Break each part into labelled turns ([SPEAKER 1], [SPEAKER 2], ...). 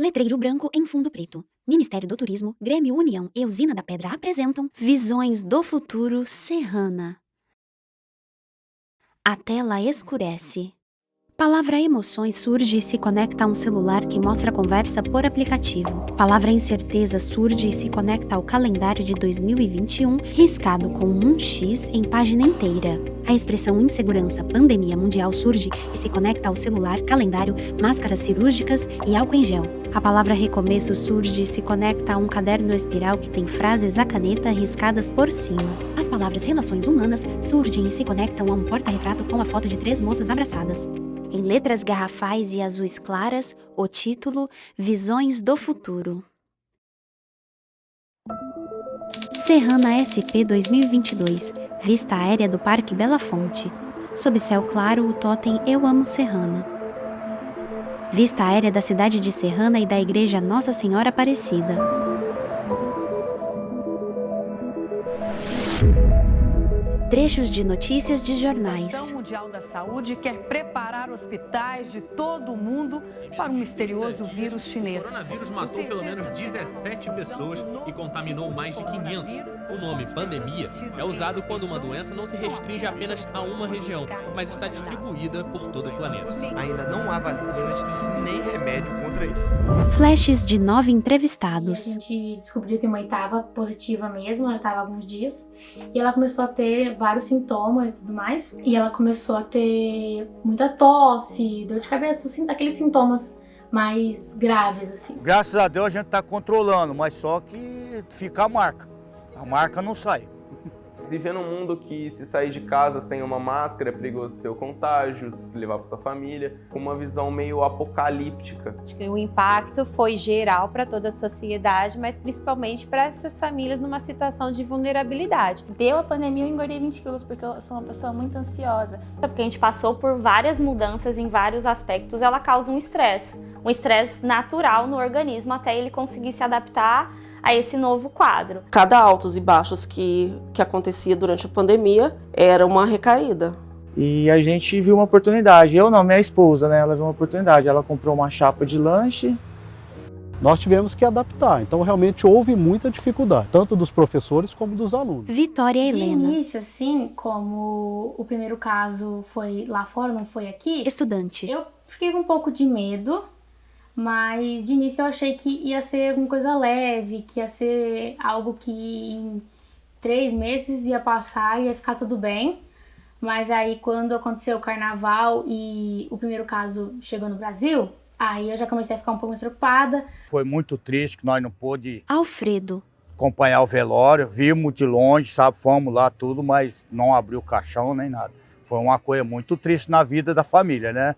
[SPEAKER 1] Letreiro branco em fundo preto. Ministério do Turismo, Grêmio União e Usina da Pedra apresentam Visões do Futuro Serrana. A tela escurece. Palavra emoções surge e se conecta a um celular que mostra a conversa por aplicativo. Palavra incerteza surge e se conecta ao calendário de 2021, riscado com um X em página inteira. A expressão insegurança pandemia mundial surge e se conecta ao celular, calendário, máscaras cirúrgicas e álcool em gel. A palavra recomeço surge e se conecta a um caderno espiral que tem frases a caneta riscadas por cima. As palavras relações humanas surgem e se conectam a um porta-retrato com a foto de 3 moças abraçadas. Em letras garrafais e azuis claras, o título Visões do Futuro. Serrana SP 2022, vista aérea do Parque Bela Fonte. Sob céu claro, o totem Eu Amo Serrana. Vista aérea da cidade de Serrana e da igreja Nossa Senhora Aparecida. Trechos de notícias de jornais.
[SPEAKER 2] A Organização Mundial da Saúde quer preparar hospitais de todo o mundo para um misterioso vírus chinês.
[SPEAKER 3] O coronavírus matou pelo menos 17 pessoas e contaminou mais de 500. O nome pandemia é usado quando uma doença não se restringe apenas a uma região, mas está distribuída por todo o planeta.
[SPEAKER 4] Ainda não há vacinas nem remédio contra isso.
[SPEAKER 1] Flashes de 9
[SPEAKER 5] E a
[SPEAKER 1] entrevistados.
[SPEAKER 5] gente descobriu que a mãe estava positiva mesmo, ela já estava há alguns dias. E ela começou a ter vários sintomas e tudo mais. E ela começou a ter muita tosse, dor de cabeça, aqueles sintomas mais graves, assim.
[SPEAKER 6] Graças a Deus a gente está controlando, mas só que fica a marca. A marca não sai.
[SPEAKER 7] Se vê num mundo que se sair de casa sem uma máscara é perigoso ter o contágio, levar para sua família, com uma visão meio apocalíptica.
[SPEAKER 8] Acho que o impacto foi geral para toda a sociedade, mas principalmente para essas famílias numa situação de vulnerabilidade.
[SPEAKER 9] Deu a pandemia, eu engordei 20 quilos porque eu sou uma pessoa muito ansiosa. Porque a gente passou por várias mudanças em vários aspectos, ela causa um estresse natural no organismo até ele conseguir se adaptar a esse novo quadro.
[SPEAKER 10] Cada altos e baixos que acontecia durante a pandemia era uma recaída.
[SPEAKER 11] E a gente viu uma oportunidade, eu não, minha esposa, né? Ela viu uma oportunidade, ela comprou uma chapa de lanche.
[SPEAKER 12] Nós tivemos que adaptar, então realmente houve muita dificuldade, tanto dos professores como dos alunos.
[SPEAKER 1] Vitória
[SPEAKER 5] De
[SPEAKER 1] Helena.
[SPEAKER 5] início, assim, como o primeiro caso foi lá fora, não foi aqui,
[SPEAKER 1] Estudante.
[SPEAKER 5] eu fiquei com um pouco de medo. Mas de início eu achei que ia ser alguma coisa leve, que ia ser algo que em 3 meses ia passar e ia ficar tudo bem. Mas aí quando aconteceu o carnaval e o primeiro caso chegou no Brasil, aí eu já comecei a ficar um pouco mais preocupada.
[SPEAKER 6] Foi muito triste que nós não pôde
[SPEAKER 1] Alfredo.
[SPEAKER 6] acompanhar o velório, vimos de longe, sabe, fomos lá tudo, mas não abriu o caixão nem nada. Foi uma coisa muito triste na vida da família, né?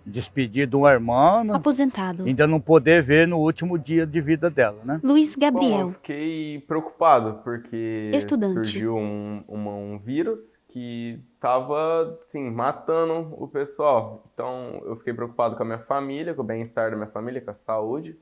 [SPEAKER 6] Despedir de uma irmã,
[SPEAKER 1] Aposentado.
[SPEAKER 6] ainda não poder ver no último dia de vida dela, né?
[SPEAKER 1] Luiz
[SPEAKER 7] Bom, eu
[SPEAKER 1] Gabriel.
[SPEAKER 7] fiquei preocupado porque
[SPEAKER 1] Estudante.
[SPEAKER 7] surgiu um vírus que estava, assim, matando o pessoal. Então eu fiquei preocupado com a minha família, com o bem-estar da minha família, com a saúde.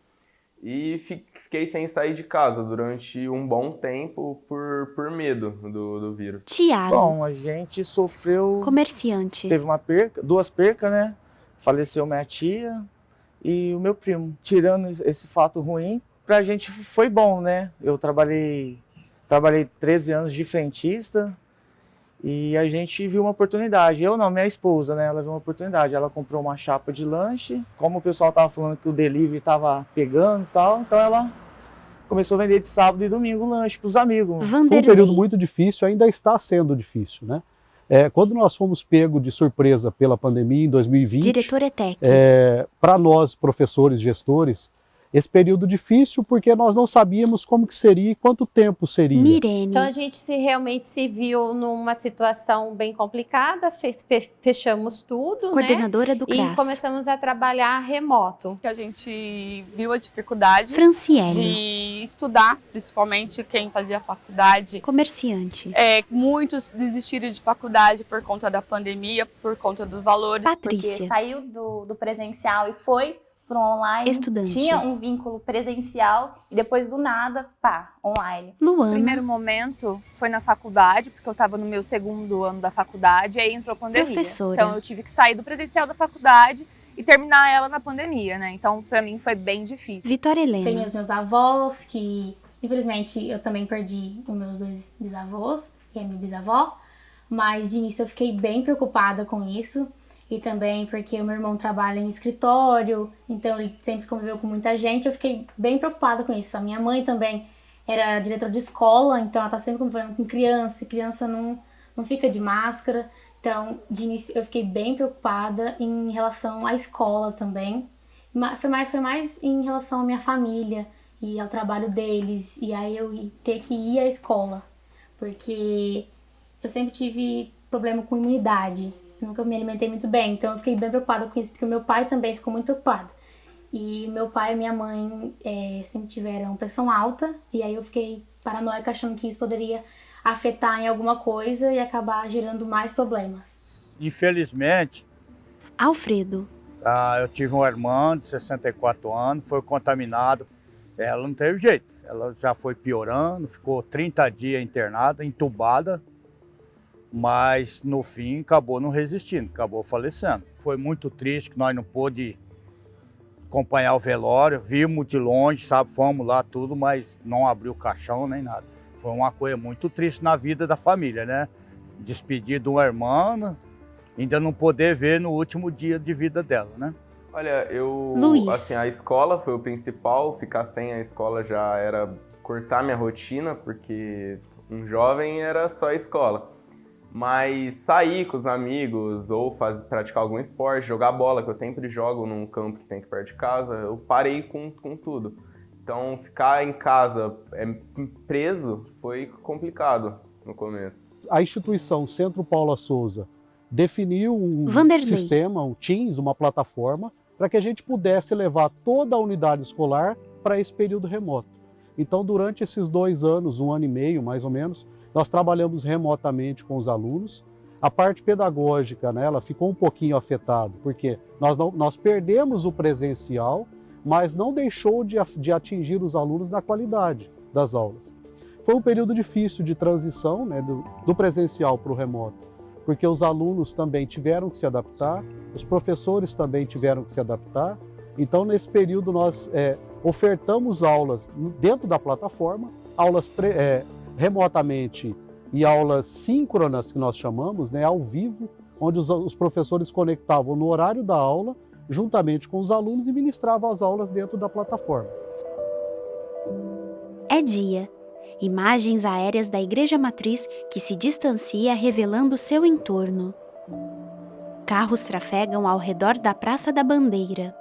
[SPEAKER 7] E fiquei sem sair de casa durante um bom tempo por medo do vírus.
[SPEAKER 1] Tiago.
[SPEAKER 11] Bom, a gente sofreu,
[SPEAKER 1] Comerciante.
[SPEAKER 11] teve uma perca, 2 percas, né? Faleceu minha tia e o meu primo. Tirando esse fato ruim, pra gente foi bom, né? Eu trabalhei 13 anos de frentista e a gente viu uma oportunidade. Eu não, minha esposa, né? Ela viu uma oportunidade. Ela comprou uma chapa de lanche. Como o pessoal tava falando que o delivery tava pegando e tal, então ela começou a vender de sábado e domingo lanche pros amigos.
[SPEAKER 12] Foi um período muito difícil, ainda está sendo difícil, né? Quando nós fomos pegos de surpresa pela pandemia em 2020,
[SPEAKER 1] Diretor ETEC.
[SPEAKER 12] para nós, professores, gestores, esse período difícil porque nós não sabíamos como que seria e quanto tempo seria.
[SPEAKER 1] Mirene.
[SPEAKER 8] Então a gente realmente se viu numa situação bem complicada, fechamos tudo,
[SPEAKER 1] Coordenadora do
[SPEAKER 8] E
[SPEAKER 1] CRAS.
[SPEAKER 8] começamos a trabalhar remoto.
[SPEAKER 13] A gente viu a dificuldade
[SPEAKER 1] Franciele.
[SPEAKER 13] de estudar, principalmente quem fazia faculdade.
[SPEAKER 1] Comerciante.
[SPEAKER 13] Muitos desistiram de faculdade por conta da pandemia, por conta dos valores.
[SPEAKER 1] Patrícia.
[SPEAKER 9] Porque saiu do presencial e foi pro online.
[SPEAKER 1] Estudante.
[SPEAKER 9] Tinha um vínculo presencial e depois do nada, online.
[SPEAKER 13] O
[SPEAKER 1] Luana.
[SPEAKER 13] primeiro momento foi na faculdade, porque eu estava no meu 2º ano da faculdade, e aí entrou a pandemia.
[SPEAKER 1] Professora.
[SPEAKER 13] Então eu tive que sair do presencial da faculdade e terminar ela na pandemia, né? Então, pra mim foi bem difícil.
[SPEAKER 1] Vitória Helena.
[SPEAKER 5] Tem os meus avós, que infelizmente eu também perdi os meus 2 bisavós e a minha bisavó, mas de início eu fiquei bem preocupada com isso. E também porque o meu irmão trabalha em escritório, então ele sempre conviveu com muita gente, eu fiquei bem preocupada com isso. A minha mãe também era diretora de escola, então ela tá sempre convivendo com criança, e criança não fica de máscara. Então, de início eu fiquei bem preocupada em relação à escola também. Foi mais em relação à minha família e ao trabalho deles, e aí eu ter que ir à escola, porque eu sempre tive problema com imunidade. Nunca me alimentei muito bem, então eu fiquei bem preocupada com isso, porque o meu pai também ficou muito preocupado. E meu pai e minha mãe sempre tiveram pressão alta, e aí eu fiquei paranoica achando que isso poderia afetar em alguma coisa e acabar gerando mais problemas.
[SPEAKER 6] Infelizmente,
[SPEAKER 1] Alfredo.
[SPEAKER 6] eu tive uma irmã de 64 anos, foi contaminada, ela não teve jeito, ela já foi piorando, ficou 30 dias internada, entubada, mas no fim acabou não resistindo, acabou falecendo. Foi muito triste que nós não pôde acompanhar o velório, vimos de longe, sabe, fomos lá tudo, mas não abriu o caixão nem nada. Foi uma coisa muito triste na vida da família, né? Despedir de uma irmã, ainda não poder ver no último dia de vida dela, né?
[SPEAKER 7] Olha,
[SPEAKER 1] Luiz.
[SPEAKER 7] assim, a escola foi o principal, ficar sem a escola já era cortar minha rotina, porque um jovem era só a escola. Mas sair com os amigos ou praticar algum esporte, jogar bola, que eu sempre jogo num campo que tem aqui perto de casa, eu parei com tudo. Então, ficar em casa preso foi complicado no começo.
[SPEAKER 12] A instituição Centro Paula Souza definiu um sistema, um Teams, uma plataforma, para que a gente pudesse levar toda a unidade escolar para esse período remoto. Então, durante esses 2 anos, 1 ano e meio, mais ou menos, nós trabalhamos remotamente com os alunos. A parte pedagógica, né, ela ficou um pouquinho afetada, porque nós perdemos o presencial, mas não deixou de atingir os alunos na qualidade das aulas. Foi um período difícil de transição, né, do presencial para o remoto, porque os alunos também tiveram que se adaptar, os professores também tiveram que se adaptar. Então, nesse período, nós ofertamos aulas dentro da plataforma, aulas remotamente e aulas síncronas, que nós chamamos, né, ao vivo, onde os professores conectavam no horário da aula, juntamente com os alunos, e ministravam as aulas dentro da plataforma.
[SPEAKER 1] É dia. Imagens aéreas da Igreja Matriz que se distancia revelando seu entorno. Carros trafegam ao redor da Praça da Bandeira.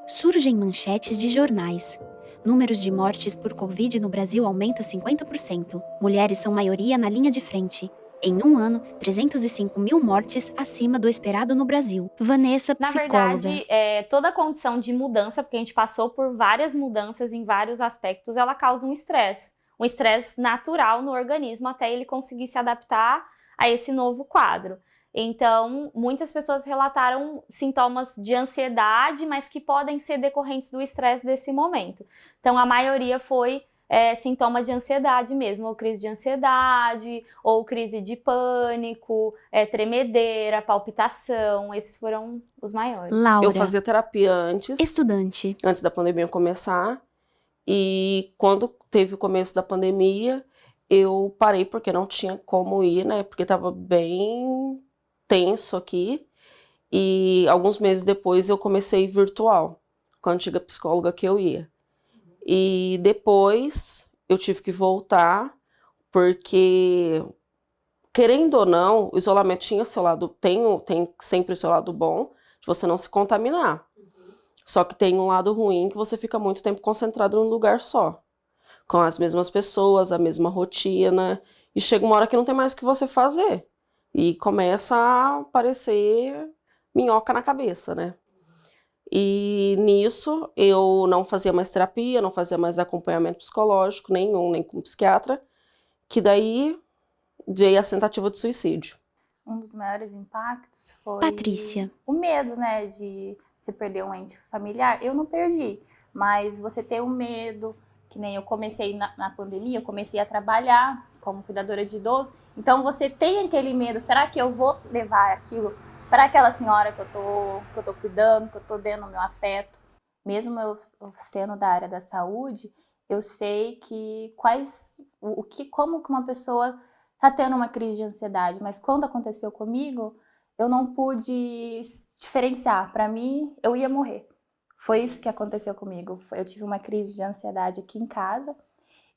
[SPEAKER 1] Surgem manchetes de jornais. Números de mortes por Covid no Brasil aumenta 50%. Mulheres são maioria na linha de frente. Em 1 ano, 305 mil mortes acima do esperado no Brasil. Vanessa, psicóloga.
[SPEAKER 9] Na verdade, toda a condição de mudança, porque a gente passou por várias mudanças em vários aspectos, ela causa um estresse. Um estresse natural no organismo até ele conseguir se adaptar a esse novo quadro. Então, muitas pessoas relataram sintomas de ansiedade, mas que podem ser decorrentes do estresse desse momento. Então, a maioria foi sintoma de ansiedade mesmo, ou crise de ansiedade, ou crise de pânico, tremedeira, palpitação. Esses foram os maiores.
[SPEAKER 1] Laura.
[SPEAKER 10] Eu fazia terapia antes.
[SPEAKER 1] Estudante.
[SPEAKER 10] Antes da pandemia começar. E quando teve o começo da pandemia, eu parei porque não tinha como ir, né? Porque estava bem tenso aqui, e alguns meses depois eu comecei virtual, com a antiga psicóloga que eu ia. E depois eu tive que voltar, porque, querendo ou não, o isolamento tinha seu lado, tem sempre o seu lado bom, de você não se contaminar. Só que tem um lado ruim, que você fica muito tempo concentrado num lugar só, com as mesmas pessoas, a mesma rotina, e chega uma hora que não tem mais o que você fazer. E começa a aparecer minhoca na cabeça, né? E nisso eu não fazia mais terapia, não fazia mais acompanhamento psicológico nenhum, nem com psiquiatra, que daí veio a tentativa de suicídio.
[SPEAKER 14] Um dos maiores impactos foi
[SPEAKER 1] Patrícia.
[SPEAKER 14] O medo, né, de você perder um ente familiar. Eu não perdi, mas você ter o medo, que nem eu comecei na pandemia, eu comecei a trabalhar como cuidadora de idoso. Então você tem aquele medo, será que eu vou levar aquilo para aquela senhora que eu tô cuidando, que eu tô dando o meu afeto. Mesmo eu sendo da área da saúde, eu sei que como que uma pessoa tá tendo uma crise de ansiedade, mas quando aconteceu comigo, eu não pude diferenciar. Para mim, eu ia morrer. Foi isso que aconteceu comigo. Eu tive uma crise de ansiedade aqui em casa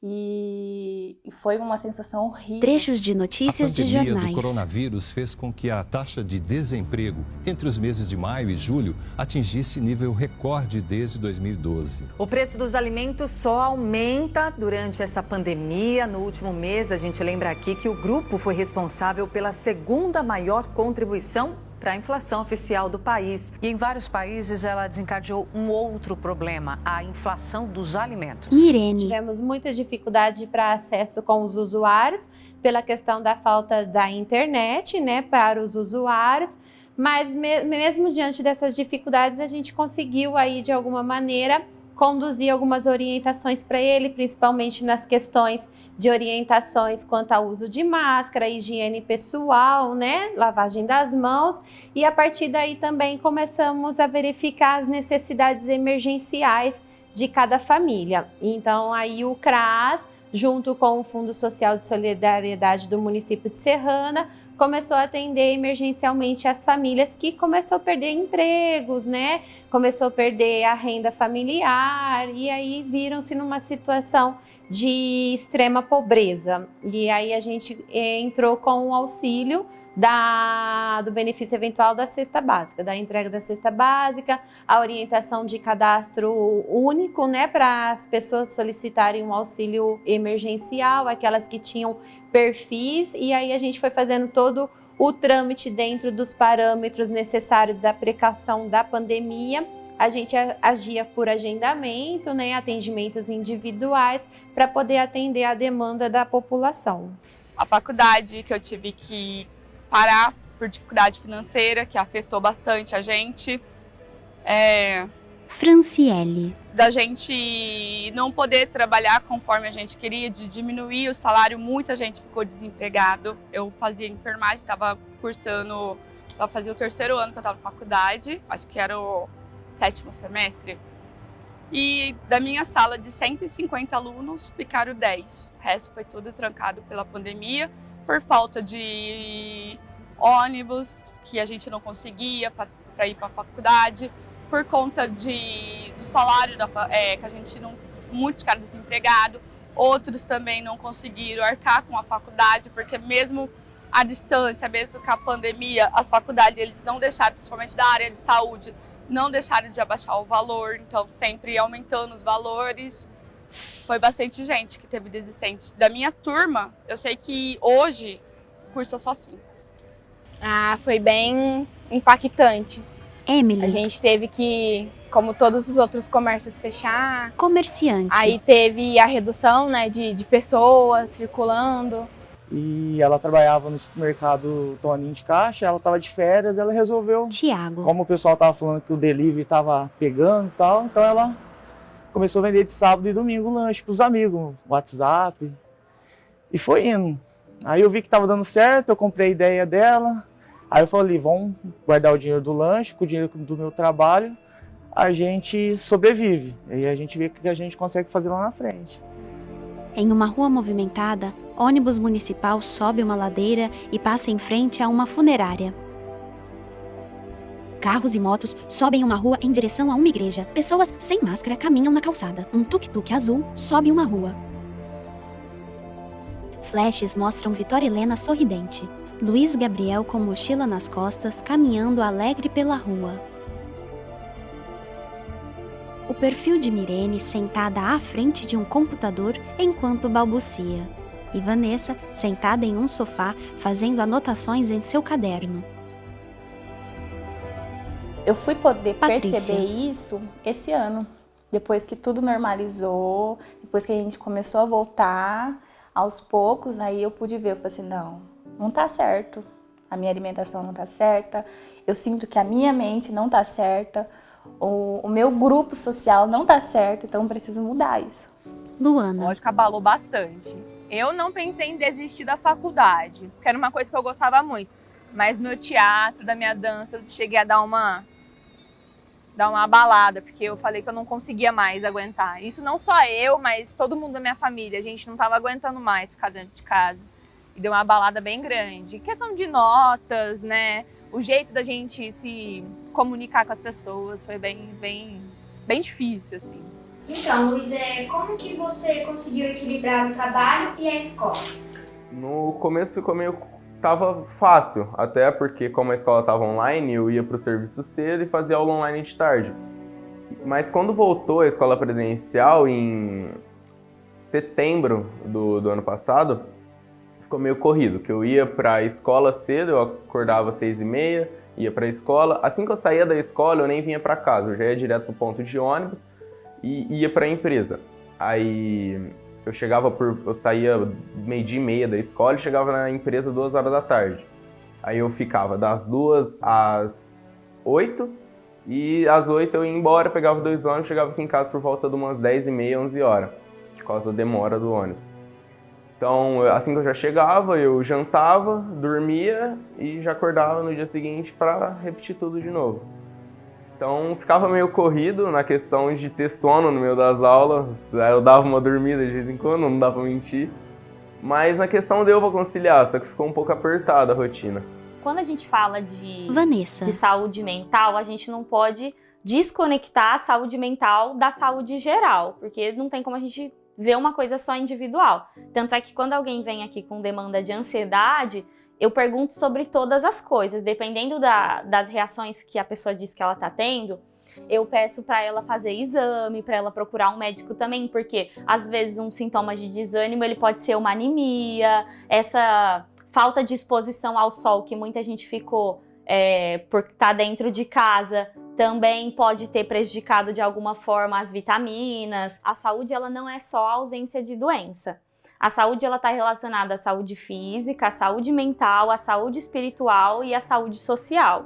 [SPEAKER 14] e foi uma sensação horrível.
[SPEAKER 1] Trechos de notícias de jornais.
[SPEAKER 15] A pandemia do coronavírus fez com que a taxa de desemprego entre os meses de maio e julho atingisse nível recorde desde 2012.
[SPEAKER 16] O preço dos alimentos só aumenta durante essa pandemia. No último mês, a gente lembra aqui que o grupo foi responsável pela segunda maior contribuição para a inflação oficial do país.
[SPEAKER 2] E em vários países ela desencadeou um outro problema, a inflação dos alimentos.
[SPEAKER 1] Mirene.
[SPEAKER 8] Tivemos muita dificuldade para acesso com os usuários, pela questão da falta da internet, né, para os usuários, mas mesmo diante dessas dificuldades, a gente conseguiu aí, de alguma maneira, conduzir algumas orientações para ele, principalmente nas questões de orientações quanto ao uso de máscara, higiene pessoal, né, lavagem das mãos, e a partir daí também começamos a verificar as necessidades emergenciais de cada família. Então aí o CRAS, junto com o Fundo Social de Solidariedade do município de Serrana, começou a atender emergencialmente as famílias que começou a perder empregos, né? Começou a perder a renda familiar e aí viram-se numa situação de extrema pobreza. E aí a gente entrou com o auxílio do benefício eventual da cesta básica, da entrega da cesta básica, a orientação de cadastro único, né, para as pessoas solicitarem um auxílio emergencial, aquelas que tinham perfis, e aí a gente foi fazendo todo o trâmite dentro dos parâmetros necessários da precaução da pandemia. A gente agia por agendamento, né, atendimentos individuais, para poder atender a demanda da população.
[SPEAKER 13] A faculdade que eu tive que parar por dificuldade financeira, que afetou bastante a gente.
[SPEAKER 1] Franciele.
[SPEAKER 13] Da gente não poder trabalhar conforme a gente queria, de diminuir o salário, muita gente ficou desempregado. Eu fazia enfermagem, estava cursando, fazia o 3º ano que eu estava na faculdade, acho que era o 7º semestre. E da minha sala de 150 alunos, ficaram 10. O resto foi tudo trancado pela pandemia, por falta de ônibus, que a gente não conseguia para ir para a faculdade, por conta do salário que a gente não, muitos ficaram desempregados, outros também não conseguiram arcar com a faculdade, porque mesmo à distância, mesmo com a pandemia, as faculdades eles não deixaram, principalmente da área de saúde, não deixaram de abaixar o valor, então sempre aumentando os valores. Foi bastante gente que teve desistente. Da minha turma, eu sei que hoje cursa só 5.
[SPEAKER 5] Foi bem impactante.
[SPEAKER 1] Emily.
[SPEAKER 5] A gente teve que, como todos os outros comércios, fechar.
[SPEAKER 1] Comerciante.
[SPEAKER 5] Aí teve a redução, né, de pessoas circulando.
[SPEAKER 11] E ela trabalhava no supermercado Toninho de Caixa, ela estava de férias, ela resolveu...
[SPEAKER 1] Tiago.
[SPEAKER 11] Como o pessoal estava falando que o delivery estava pegando e tal, então ela começou a vender de sábado e domingo lanche para os amigos, WhatsApp, e foi indo. Aí eu vi que estava dando certo, eu comprei a ideia dela, aí eu falei, vamos guardar o dinheiro do lanche, com o dinheiro do meu trabalho, a gente sobrevive, aí a gente vê o que a gente consegue fazer lá na frente.
[SPEAKER 1] Em uma rua movimentada, ônibus municipal sobe uma ladeira e passa em frente a uma funerária. Carros e motos sobem uma rua em direção a uma igreja. Pessoas sem máscara caminham na calçada. Um tuk-tuk azul sobe uma rua. Flashes mostram Vitória Helena sorridente. Luiz Gabriel com mochila nas costas, caminhando alegre pela rua. O perfil de Mirene sentada à frente de um computador enquanto balbucia. E Vanessa sentada em um sofá fazendo anotações em seu caderno.
[SPEAKER 14] Eu fui poder
[SPEAKER 1] Patrícia.
[SPEAKER 14] perceber isso esse ano, depois que tudo normalizou, depois que a gente começou a voltar aos poucos, aí eu pude ver, eu falei assim, não tá certo, a minha alimentação não tá certa, eu sinto que a minha mente não tá certa, o meu grupo social não tá certo, então eu preciso mudar isso.
[SPEAKER 1] Luana.
[SPEAKER 13] Lógico, abalou bastante. Eu não pensei em desistir da faculdade, porque era uma coisa que eu gostava muito. Mas meu teatro, da minha dança, eu cheguei a dar uma abalada, porque eu falei que eu não conseguia mais aguentar. Isso não só eu, mas todo mundo da minha família. A gente não estava aguentando mais ficar dentro de casa. E deu uma abalada bem grande. Questão de notas, né? O jeito da gente se comunicar com as pessoas foi bem difícil, assim.
[SPEAKER 17] Então, Luiz, como que você conseguiu equilibrar o trabalho e a escola?
[SPEAKER 7] No começo tava fácil, até porque como a escola estava online, eu ia para o serviço cedo e fazia aula online de tarde. Mas quando voltou a escola presencial, em setembro do ano passado, ficou meio corrido, que eu ia para a escola cedo, eu acordava às 6h30, ia para a escola. Assim que eu saía da escola, eu nem vinha para casa, eu já ia direto para o ponto de ônibus e ia para a empresa. Aí eu saía 12h30 da escola e chegava na empresa 2h da tarde. Aí eu ficava das 2 às 8 e às 8 eu ia embora, pegava 2 ônibus, chegava aqui em casa por volta de umas 10h30, 11h, por causa da demora do ônibus. Então, assim que eu já chegava, eu jantava, dormia e já acordava no dia seguinte para repetir tudo de novo. Então, ficava meio corrido na questão de ter sono no meio das aulas. Eu dava uma dormida de vez em quando, não dá pra mentir. Mas na questão deu pra conciliar, só que ficou um pouco apertada a rotina.
[SPEAKER 9] Quando a gente fala de
[SPEAKER 1] Vanessa.
[SPEAKER 9] saúde mental, a gente não pode desconectar a saúde mental da saúde geral, porque não tem como a gente ver uma coisa só individual. Tanto é que quando alguém vem aqui com demanda de ansiedade, eu pergunto sobre todas as coisas. Dependendo das reações que a pessoa diz que ela está tendo, eu peço para ela fazer exame, para ela procurar um médico também, porque às vezes um sintoma de desânimo ele pode ser uma anemia, essa falta de exposição ao sol que muita gente ficou por estar dentro de casa, também pode ter prejudicado de alguma forma as vitaminas. A saúde ela não é só a ausência de doença. A saúde ela está relacionada à saúde física, à saúde mental, à saúde espiritual e à saúde social.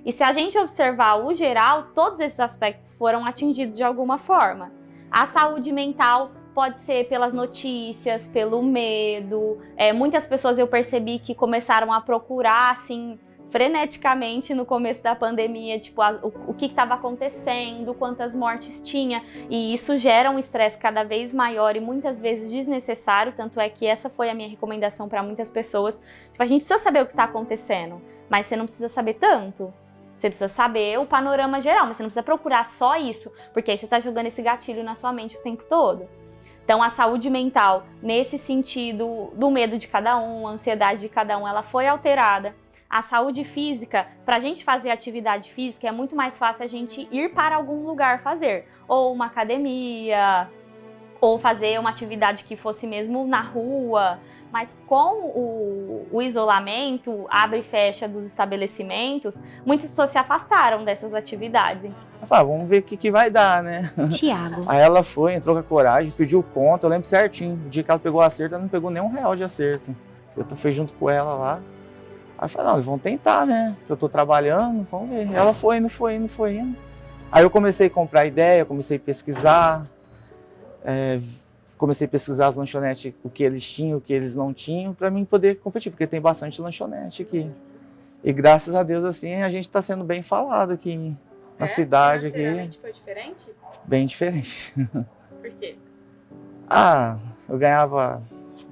[SPEAKER 9] E se a gente observar o geral, todos esses aspectos foram atingidos de alguma forma. A saúde mental pode ser pelas notícias, pelo medo. Muitas pessoas eu percebi que começaram a procurar assim freneticamente no começo da pandemia, tipo, o que estava acontecendo, quantas mortes tinha, e isso gera um estresse cada vez maior e muitas vezes desnecessário, tanto é que essa foi a minha recomendação para muitas pessoas. Tipo, a gente precisa saber o que está acontecendo, mas você não precisa saber tanto. Você precisa saber o panorama geral, mas você não precisa procurar só isso, porque aí você está jogando esse gatilho na sua mente o tempo todo. Então, a saúde mental, nesse sentido do medo de cada um, a ansiedade de cada um, ela foi alterada. A saúde física, para a gente fazer atividade física, é muito mais fácil a gente ir para algum lugar fazer. Ou uma academia, ou fazer uma atividade que fosse mesmo na rua. Mas com o isolamento, abre e fecha dos estabelecimentos, muitas pessoas se afastaram dessas atividades.
[SPEAKER 11] Eu falei, vamos ver o que vai dar, né?
[SPEAKER 1] Tiago.
[SPEAKER 11] Aí ela foi, entrou com a coragem, pediu conta, eu lembro certinho. O dia que ela pegou o acerto, ela não pegou nem R$1 de acerto. Eu fui junto com ela lá. Aí eu falei, não, eles vão tentar, né? Eu tô trabalhando, vamos ver. Ela foi indo. Aí eu comecei a comprar ideia, comecei a pesquisar. Comecei a pesquisar as lanchonetes, o que eles tinham, o que eles não tinham, para mim poder competir, porque tem bastante lanchonete aqui. E graças a Deus, assim, a gente está sendo bem falado aqui na cidade. Financeiramente
[SPEAKER 18] foi diferente?
[SPEAKER 11] Bem diferente.
[SPEAKER 18] Por quê?
[SPEAKER 11] Eu ganhava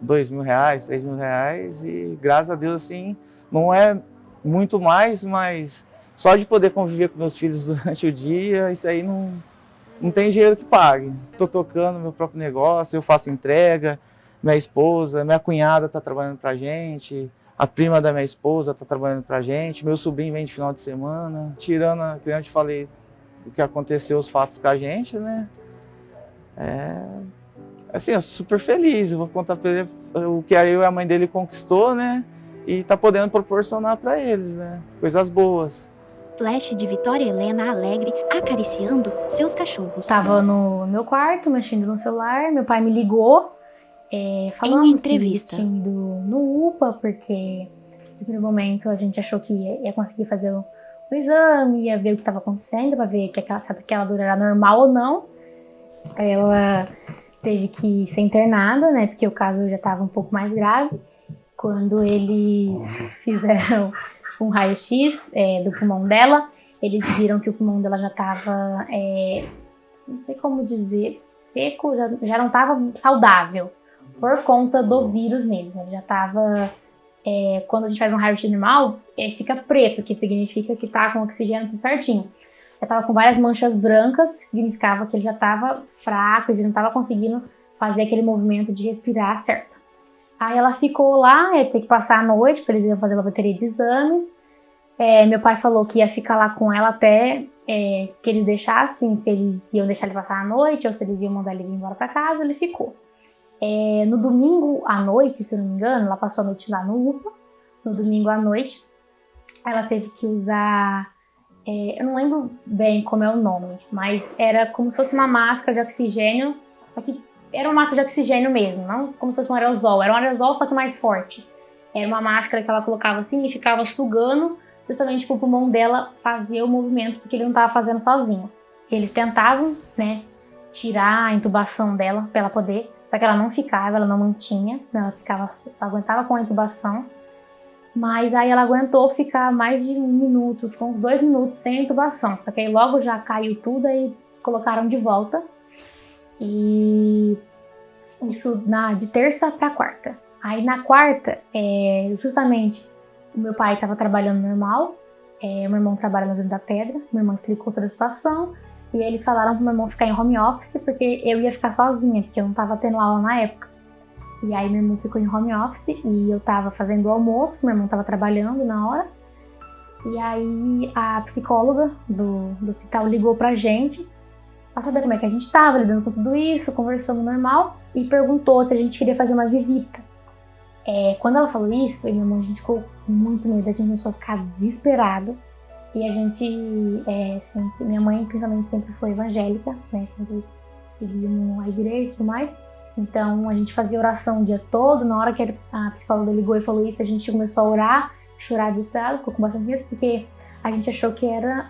[SPEAKER 11] R$2.000, R$3.000 e graças a Deus, assim, não é muito mais, mas só de poder conviver com meus filhos durante o dia, isso aí não tem dinheiro que pague. Estou tocando meu próprio negócio, eu faço entrega, minha esposa, minha cunhada está trabalhando pra gente, a prima da minha esposa está trabalhando pra gente, meu sobrinho vem de final de semana, tirando a que eu te falei o que aconteceu, os fatos com a gente, né? Assim, eu sou super feliz, eu vou contar para ele o que eu e a mãe dele conquistou, né? E tá podendo proporcionar para eles, né? Coisas boas.
[SPEAKER 1] Flash de Vitória Helena alegre acariciando seus cachorros.
[SPEAKER 5] Tava no meu quarto, mexendo no celular, meu pai me ligou, falando
[SPEAKER 1] em entrevista.
[SPEAKER 5] que tinha ido no UPA, porque no primeiro momento a gente achou que ia conseguir fazer o exame, ia ver o que estava acontecendo, para ver se aquela dor era normal ou não. Aí ela teve que ser internada, né, porque o caso já estava um pouco mais grave. Quando eles fizeram um raio-x do pulmão dela. Eles viram que o pulmão dela já estava, não sei como dizer, seco, já não estava saudável, por conta do vírus mesmo. Ele já estava, quando a gente faz um raio-x normal, fica preto, que significa que está com oxigênio tudo certinho. Já estava com várias manchas brancas, significava que ele já estava fraco, ele não estava conseguindo fazer aquele movimento de respirar certo. Aí ela ficou lá, ia ter que passar a noite, porque eles iam fazer uma bateria de exames. Meu pai falou que ia ficar lá com ela até que eles deixassem, se eles iam deixar ele passar a noite ou se eles iam mandar ele vir embora para casa. Ele ficou. No domingo à noite, se não me engano, ela passou a noite lá no UPA. No domingo à noite, ela teve que usar, eu não lembro bem como é o nome, mas era como se fosse uma máscara de oxigênio, só que era uma máscara de oxigênio mesmo, não como se fosse um aerosol. Era um aerosol, só que mais forte. Era uma máscara que ela colocava assim e ficava sugando, justamente para o pulmão dela fazer o movimento, porque ele não estava fazendo sozinho. Eles tentavam, né, tirar a intubação dela para ela poder, só que ela não ficava, ela não mantinha, ela aguentava com a intubação, mas aí ela aguentou ficar mais de 1 minuto, ficou uns 2 minutos sem a intubação, só que aí logo já caiu tudo e colocaram de volta, e isso de terça para quarta. Aí na quarta, justamente, o meu pai estava trabalhando normal, meu irmão trabalha na Vila da Pedra, meu irmão explicou toda a situação, e eles falaram pro meu irmão ficar em home office, porque eu ia ficar sozinha, porque eu não estava tendo aula na época. E aí meu irmão ficou em home office, e eu estava fazendo o almoço, meu irmão estava trabalhando na hora, e aí a psicóloga do hospital ligou pra gente, pra saber como é que a gente estava, lidando com tudo isso, conversamos normal, e perguntou se a gente queria fazer uma visita. Quando ela falou isso, eu e meu irmão, a gente ficou com muito medo, a gente começou a ficar desesperado. E a gente, minha mãe principalmente sempre foi evangélica, né, sempre seguia a igreja e tudo mais. Então a gente fazia oração o dia todo. Na hora que a psicóloga ligou e falou isso, a gente começou a orar, chorar desesperado, ficou com bastante medo, porque a gente achou que era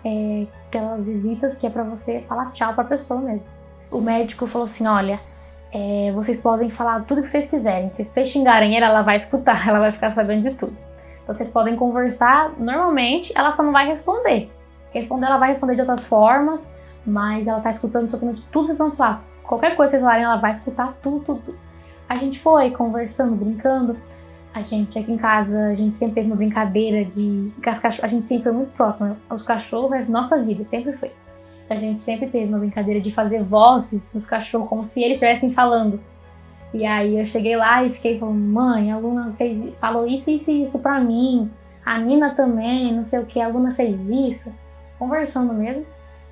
[SPEAKER 5] aquelas visitas que é pra você falar tchau pra pessoa mesmo. O médico falou assim, olha, vocês podem falar tudo que vocês quiserem. Se vocês xingarem ela vai escutar, ela vai ficar sabendo de tudo. Então, vocês podem conversar normalmente, ela só não vai responder. Responder, ela vai responder de outras formas, mas ela tá escutando tudo que vocês vão falar. Qualquer coisa que vocês falarem, ela vai escutar tudo. A gente foi conversando, brincando. A gente aqui em casa, a gente sempre teve uma brincadeira de... A gente sempre foi muito próximo, né? Os cachorros, a nossa vida, sempre foi. A gente sempre teve uma brincadeira de fazer vozes nos cachorros, como se eles estivessem falando. E aí eu cheguei lá e fiquei falando, mãe, a aluna falou isso e isso pra mim. A Nina também, não sei o que, a aluna fez isso. Conversando mesmo.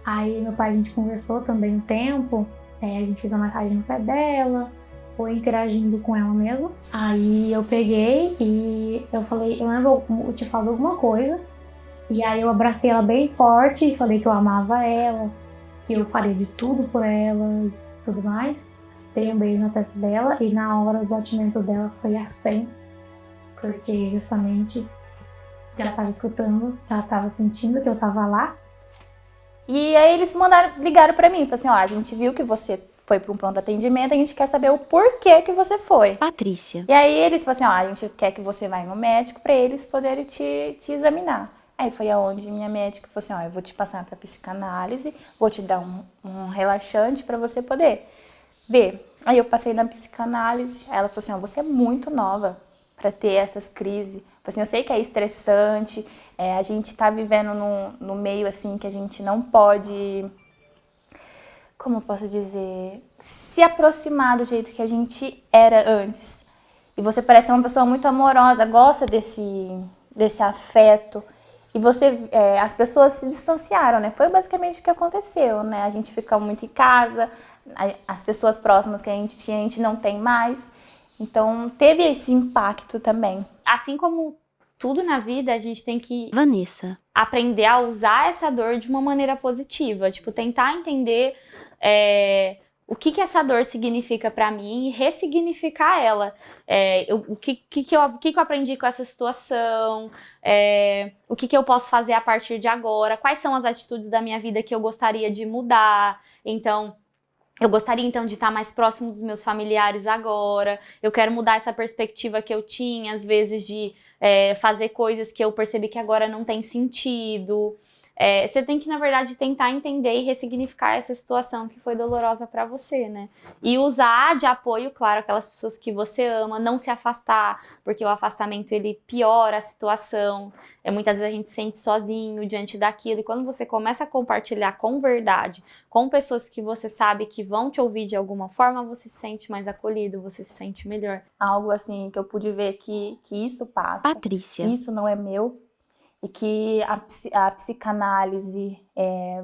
[SPEAKER 5] Aí meu pai, a gente conversou também um tempo. A gente fez uma massagem no pé dela. Foi interagindo com ela mesmo. Aí eu peguei e eu falei, eu lembro, eu te falei alguma coisa. E aí eu abracei ela bem forte e falei que eu amava ela, que eu faria de tudo por ela e tudo mais. Dei um beijo na testa dela e na hora o batimento dela foi a 100, porque justamente ela estava escutando, ela estava sentindo que eu estava lá.
[SPEAKER 14] E aí eles ligaram pra mim, falaram assim, ó, a gente viu que você foi para um pronto atendimento, a gente quer saber o porquê que você foi.
[SPEAKER 1] Patrícia.
[SPEAKER 14] E aí eles falaram assim, ó, a gente quer que você vá no médico para eles poderem te examinar. Aí foi aonde minha médica falou assim, ó, eu vou te passar para psicanálise, vou te dar um relaxante para você poder ver. Aí eu passei na psicanálise, aí ela falou assim, ó, você é muito nova para ter essas crises. Assim, eu sei que é estressante, a gente tá vivendo no meio assim que a gente não pode, como eu posso dizer, se aproximar do jeito que a gente era antes. E você parece ser uma pessoa muito amorosa, gosta desse afeto. E as pessoas se distanciaram, né? Foi basicamente o que aconteceu, né? A gente fica muito em casa, as pessoas próximas que a gente tinha, a gente não tem mais. Então, teve esse impacto também.
[SPEAKER 9] Assim como tudo na vida, a gente tem que
[SPEAKER 1] Vanessa.
[SPEAKER 9] aprender a usar essa dor de uma maneira positiva. Tipo, tentar entender o que essa dor significa pra mim e ressignificar ela. O que eu aprendi com essa situação, o que eu posso fazer a partir de agora, quais são as atitudes da minha vida que eu gostaria de mudar. Então, Eu gostaria, então, de estar mais próximo dos meus familiares agora. Eu quero mudar essa perspectiva que eu tinha, às vezes, de fazer coisas que eu percebi que agora não tem sentido. Você tem que, na verdade, tentar entender e ressignificar essa situação que foi dolorosa para você, né? E usar de apoio, claro, aquelas pessoas que você ama, não se afastar, porque o afastamento, ele piora a situação. Muitas vezes a gente se sente sozinho diante daquilo, e quando você começa a compartilhar com verdade, com pessoas que você sabe que vão te ouvir de alguma forma, você se sente mais acolhido, você se sente melhor.
[SPEAKER 14] Algo assim que eu pude ver que isso passa.
[SPEAKER 1] Patrícia.
[SPEAKER 14] Isso não é meu. E que a psicanálise,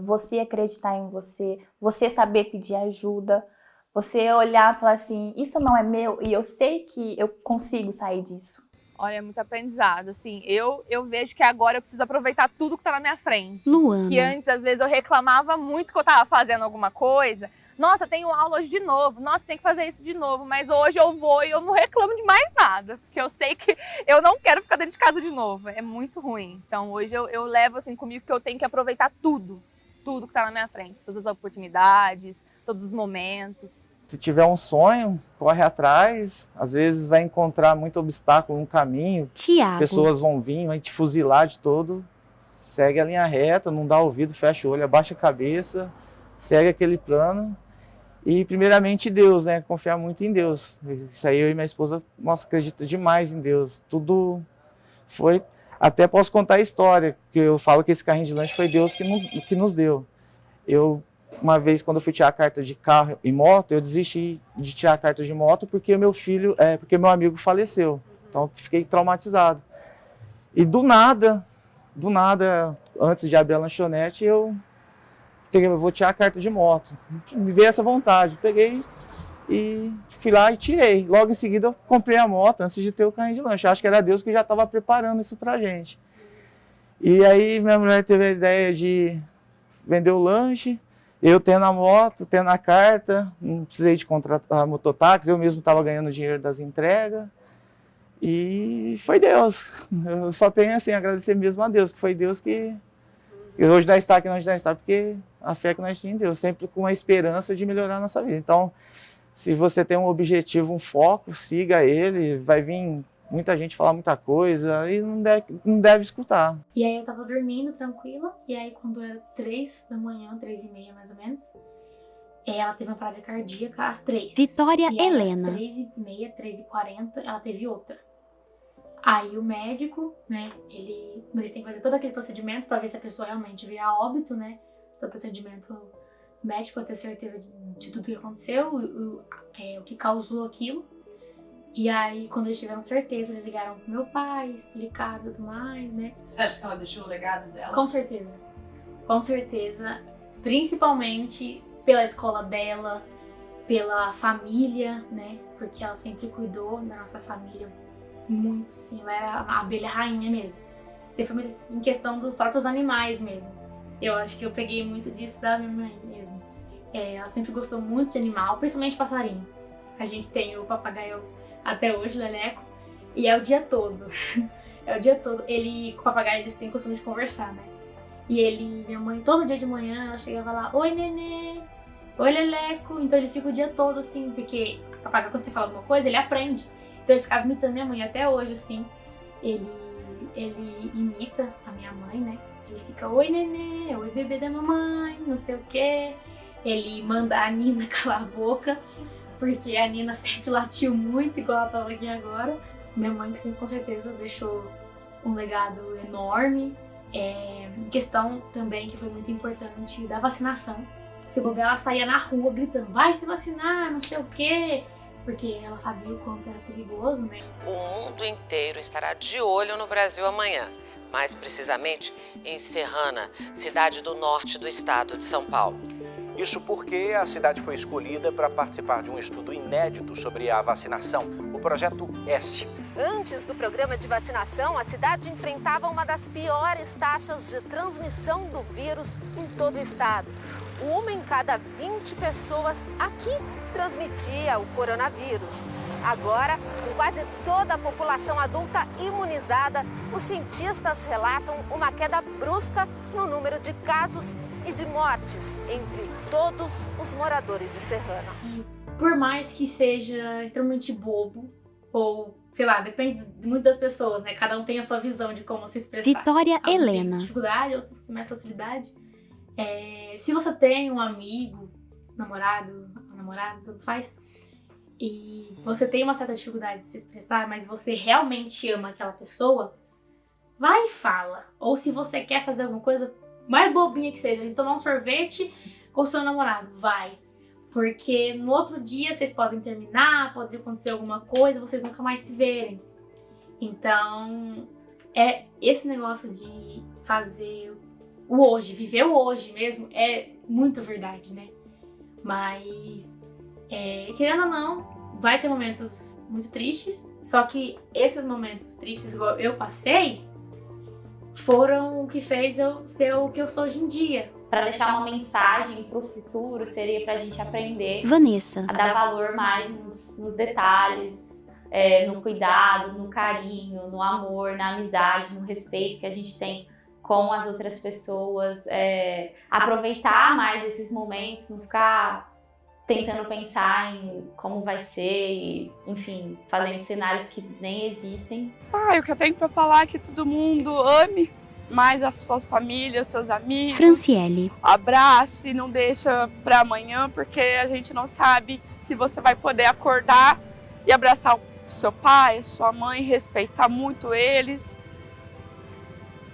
[SPEAKER 14] você acreditar em você, você saber pedir ajuda, você olhar e falar assim, isso não é meu e eu sei que eu consigo sair disso.
[SPEAKER 13] Olha, é muito aprendizado, assim, eu vejo que agora eu preciso aproveitar tudo que tá na minha frente.
[SPEAKER 1] Luana.
[SPEAKER 13] Que antes, às vezes, eu reclamava muito que eu tava fazendo alguma coisa. Nossa, tenho aula hoje de novo, nossa, tem que fazer isso de novo, mas hoje eu vou e eu não reclamo de mais nada, porque eu sei que eu não quero ficar dentro de casa de novo, é muito ruim. Então hoje eu levo assim comigo que eu tenho que aproveitar tudo que tá na minha frente, todas as oportunidades, todos os momentos.
[SPEAKER 11] Se tiver um sonho, corre atrás, às vezes vai encontrar muito obstáculo no caminho,
[SPEAKER 1] Tiago.
[SPEAKER 11] Pessoas vão vir, vai te fuzilar de todo, segue a linha reta, não dá ouvido, fecha o olho, abaixa a cabeça, segue aquele plano. E primeiramente Deus, né? Confiar muito em Deus. Isso aí eu e minha esposa, nossa, acredita demais em Deus. Tudo foi... Até posso contar a história, que eu falo que esse carrinho de lanche foi Deus que nos deu. Uma vez, quando eu fui tirar a carta de carro e moto, eu desisti de tirar a carta de moto porque porque meu amigo faleceu. Então eu fiquei traumatizado. E do nada, antes de abrir a lanchonete, eu vou tirar a carta de moto. Me veio essa vontade. Peguei e fui lá e tirei. Logo em seguida eu comprei a moto antes de ter o carrinho de lanche. Acho que era Deus que já estava preparando isso pra gente. E aí minha mulher teve a ideia de vender o lanche. Eu tendo a moto, tendo a carta, não precisei de contratar mototáxi, eu mesmo estava ganhando dinheiro das entregas. E foi Deus. Eu só tenho assim, agradecer mesmo a Deus, que foi Deus que... Hoje nós estamos aqui, nós estamos porque a fé que nós tínhamos em Deus, sempre com a esperança de melhorar a nossa vida. Então, se você tem um objetivo, um foco, siga ele, vai vir muita gente falar muita coisa e não deve escutar.
[SPEAKER 5] E aí eu tava dormindo tranquila, e aí quando era 3 da manhã, 3h30 mais ou menos, ela teve uma parada cardíaca às 3.
[SPEAKER 1] Vitória
[SPEAKER 5] e
[SPEAKER 1] Helena.
[SPEAKER 5] Às 3h30, 3h40, ela teve outra. Aí o médico, né, eles têm que fazer todo aquele procedimento pra ver se a pessoa realmente veio a óbito, né? Todo procedimento médico pra ter certeza de tudo que aconteceu, o que causou aquilo. E aí, quando eles tiveram certeza, eles ligaram pro meu pai, explicaram tudo mais, né?
[SPEAKER 18] Você acha que ela deixou o legado dela?
[SPEAKER 5] Com certeza. Com certeza. Principalmente pela escola dela, pela família, né? Porque ela sempre cuidou da nossa família muito, sim. Ela era a abelha rainha mesmo. Sempre em questão dos próprios animais mesmo. Eu acho que eu peguei muito disso da minha mãe mesmo. Ela sempre gostou muito de animal, principalmente passarinho. A gente tem o papagaio até hoje, o Leleco, e é o dia todo. É o dia todo. Com o papagaio, eles têm costume de conversar, né? E minha mãe, todo dia de manhã, ela chegava lá, oi, nenê, oi, Leleco. Então ele fica o dia todo, assim, porque o papagaio, quando você fala alguma coisa, ele aprende. Então ele ficava imitando minha mãe até hoje, assim. Ele imita a minha mãe, né? Ele fica, oi, nenê, oi, bebê da mamãe, não sei o quê. Ele manda a Nina calar a boca, porque a Nina sempre latiu muito, igual ela tava aqui agora. Minha mãe, sim, com certeza deixou um legado enorme. Em questão também, que foi muito importante, da vacinação. Se bobear, ela saía na rua gritando, vai se vacinar, não sei o quê. Porque ela sabia o quanto era perigoso, né?
[SPEAKER 19] O mundo inteiro estará de olho no Brasil amanhã. Mais precisamente em Serrana, cidade do norte do estado de São Paulo.
[SPEAKER 20] Isso porque a cidade foi escolhida para participar de um estudo inédito sobre a vacinação, o Projeto S.
[SPEAKER 21] Antes do programa de vacinação, a cidade enfrentava uma das piores taxas de transmissão do vírus em todo o estado. Uma em cada 20 pessoas aqui transmitia o coronavírus. Agora, com quase toda a população adulta imunizada, os cientistas relatam uma queda brusca no número de casos e de mortes entre todos os moradores de Serrana.
[SPEAKER 5] Por mais que seja extremamente bobo, ou, sei lá, depende muito das pessoas, né? Cada um tem a sua visão de como se expressar.
[SPEAKER 1] Vitória
[SPEAKER 5] Alguns
[SPEAKER 1] Helena.
[SPEAKER 5] têm dificuldade, outros têm mais facilidade. Se você tem um amigo, namorado, tanto faz, e você tem uma certa dificuldade de se expressar, mas você realmente ama aquela pessoa, vai e fala. Ou se você quer fazer alguma coisa, mais bobinha que seja, tomar um sorvete com o seu namorado, vai. Porque no outro dia vocês podem terminar, pode acontecer alguma coisa, vocês nunca mais se verem. Então, esse negócio de fazer o hoje, viver o hoje mesmo, é muito verdade, né? Mas, querendo ou não, vai ter momentos muito tristes, só que esses momentos tristes, igual eu passei, foram o que fez eu ser o que eu sou hoje em dia.
[SPEAKER 9] Para deixar uma mensagem para o futuro, seria para a gente aprender
[SPEAKER 1] Vanessa.
[SPEAKER 9] a dar valor mais nos detalhes, no cuidado, no carinho, no amor, na amizade, no respeito que a gente tem com as outras pessoas, aproveitar mais esses momentos, não ficar tentando pensar em como vai ser e, enfim, fazendo cenários que nem existem.
[SPEAKER 13] O que eu tenho para falar é que todo mundo ame mais as suas famílias, seus amigos.
[SPEAKER 1] Franciele.
[SPEAKER 13] Abrace, não deixa para amanhã, porque a gente não sabe se você vai poder acordar e abraçar o seu pai, a sua mãe, respeitar muito eles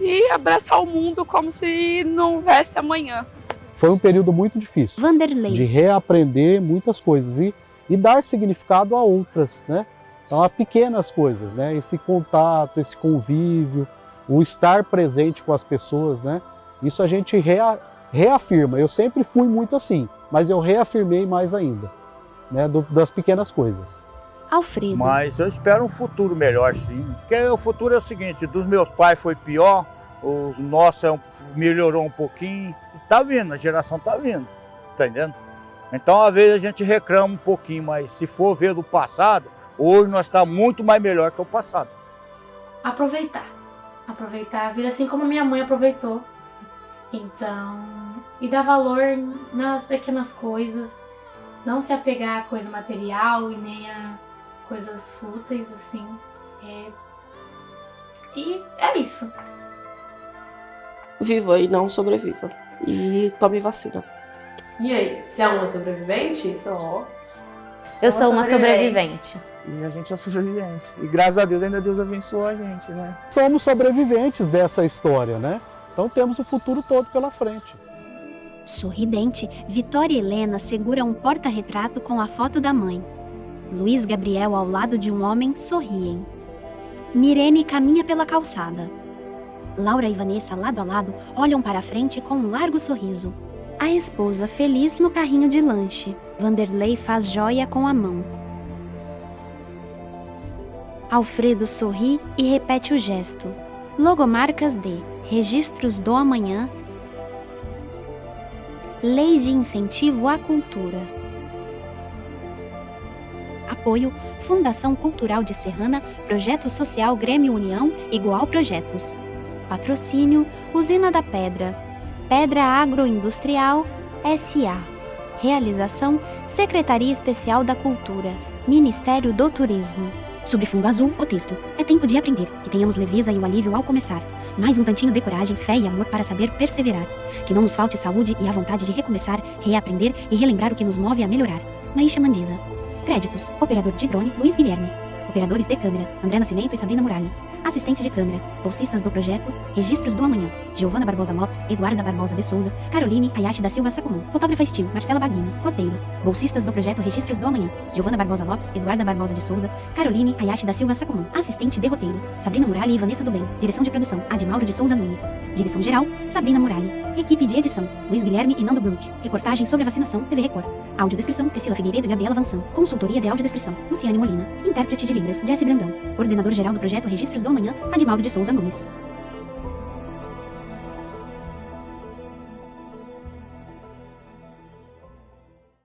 [SPEAKER 13] e abraçar o mundo como se não houvesse amanhã.
[SPEAKER 12] Foi um período muito difícil.
[SPEAKER 1] Vanderlei.
[SPEAKER 12] De reaprender muitas coisas e dar significado a outras, né? Então, a pequenas coisas, né? Esse contato, esse convívio, o estar presente com as pessoas, né? Isso a gente reafirma. Eu sempre fui muito assim, mas eu reafirmei mais ainda, né? Das pequenas coisas.
[SPEAKER 1] Alfredo.
[SPEAKER 6] Mas eu espero um futuro melhor, sim. Porque o futuro é o seguinte, dos meus pais foi pior, o nosso melhorou um pouquinho. Tá vindo, a geração tá vindo, tá entendendo? Então, às vezes a gente reclama um pouquinho, mas se for ver do passado, hoje nós estamos muito mais melhor que o passado.
[SPEAKER 5] Aproveitar a vida assim como a minha mãe aproveitou. Então, e dar valor nas pequenas coisas, não se apegar a coisa material e nem a coisas fúteis, assim. E é isso.
[SPEAKER 10] Viva e não sobreviva. E tome vacina.
[SPEAKER 18] E aí, você é uma sobrevivente?
[SPEAKER 9] Sou. Eu sou uma sobrevivente.
[SPEAKER 11] E a gente é sobrevivente. E graças a Deus, ainda Deus abençoou a gente, né?
[SPEAKER 12] Somos sobreviventes dessa história, né? Então temos o futuro todo pela frente.
[SPEAKER 1] Sorridente, Vitória Helena segura um porta-retrato com a foto da mãe. Luiz Gabriel ao lado de um homem sorriem. Mirene caminha pela calçada. Laura e Vanessa, lado a lado, olham para a frente com um largo sorriso. A esposa feliz no carrinho de lanche. Vanderlei faz joia com a mão. Alfredo sorri e repete o gesto. Logomarcas de Registros do Amanhã. Lei de Incentivo à Cultura. Apoio Fundação Cultural de Serrana, Projeto Social Grêmio União, Igual Projetos. Patrocínio Usina da Pedra, Pedra Agroindustrial, S.A. Realização Secretaria Especial da Cultura, Ministério do Turismo. Sobre fundo azul, o texto. É tempo de aprender, que tenhamos leveza e o alívio ao começar. Mais um tantinho de coragem, fé e amor para saber perseverar. Que não nos falte saúde e a vontade de recomeçar, reaprender e relembrar o que nos move a melhorar. Maíša Mandiza. Créditos. Operador de drone, Luiz Guilherme. Operadores de câmera, André Nascimento e Sabrina Muralha. Assistente de câmera, bolsistas do projeto, Registros do Amanhã, Giovana Barbosa Lopes, Eduarda Barbosa de Souza, Caroline Hayashi da Silva Sacomã. Fotógrafa Estil, Marcela Baguino. Roteiro. Bolsistas do projeto Registros do Amanhã, Giovana Barbosa Lopes, Eduarda Barbosa de Souza, Caroline Hayashi da Silva Sacomã. Assistente de roteiro, Sabrina Muralha e Vanessa do Bem. Direção de produção, Admauro de Souza Nunes. Direção geral, Sabrina Muralha. Equipe de edição, Luiz Guilherme e Nando Brook. Reportagem sobre a vacinação, TV Record. Audiodescrição, Priscila Figueiredo e Gabriela Vansan. Consultoria de audiodescrição, Luciane Molina. Intérprete de Libras, Jesse Brandão. Coordenador geral do projeto Registros do Amanhã, Admauro de Souza Nunes.